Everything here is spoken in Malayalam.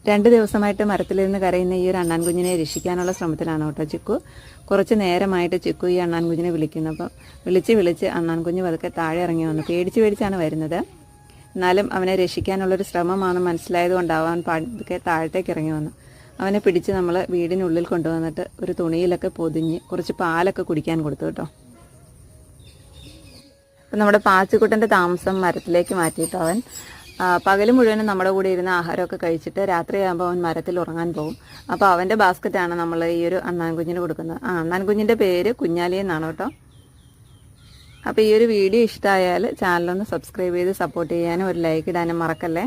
2 ദിവസമായിട്ട് മരത്തിലിരുന്ന് കരയുന്ന ഈ ഒരു അണ്ണാൻ കുഞ്ഞിനെ രക്ഷിക്കാനുള്ള ശ്രമത്തിലാണ് കേട്ടോ ചിക്കു. കുറച്ച് നേരമായിട്ട് ചിക്കു ഈ അണ്ണാൻ കുഞ്ഞിനെ വിളിക്കുന്നു. അപ്പം വിളിച്ച് അണ്ണാൻ കുഞ്ഞ് പതുക്കെ താഴെ ഇറങ്ങി വന്നു. പേടിച്ചാണ് വരുന്നത്. എന്നാലും അവനെ രക്ഷിക്കാനുള്ളൊരു ശ്രമമാണെന്ന് മനസ്സിലായതുകൊണ്ടാവാൻ പതുക്കെ താഴത്തേക്ക് ഇറങ്ങി വന്നു. അവനെ പിടിച്ച് നമ്മൾ വീടിനുള്ളിൽ കൊണ്ടുവന്നിട്ട് ഒരു തുണിയിലൊക്കെ പൊതിഞ്ഞ് കുറച്ച് പാലൊക്കെ കുടിക്കാൻ കൊടുത്തു കേട്ടോ. അപ്പം നമ്മുടെ പാച്ചിക്കുട്ടൻ്റെ താമസം മരത്തിലേക്ക് മാറ്റിയിട്ട് അവൻ പകൽ മുഴുവനും നമ്മുടെ കൂടെ ഇരുന്ന് ആഹാരമൊക്കെ കഴിച്ചിട്ട് രാത്രിയാകുമ്പോൾ അവൻ മരത്തിൽ ഉറങ്ങാൻ പോകും. അപ്പോൾ അവൻ്റെ ബാസ്ക്കറ്റാണ് നമ്മൾ ഈ ഒരു അണ്ണാൻ കുഞ്ഞിന് കൊടുക്കുന്നത്. അണ്ണാൻ കുഞ്ഞിൻ്റെ പേര് കുഞ്ഞാലി എന്നാണ് കേട്ടോ. അപ്പോൾ ഈ ഒരു വീഡിയോ ഇഷ്ടമായാൽ ചാനലൊന്ന് സബ്സ്ക്രൈബ് ചെയ്ത് സപ്പോർട്ട് ചെയ്യാനും ഒരു ലൈക്ക് ഇടാനും മറക്കല്ലേ.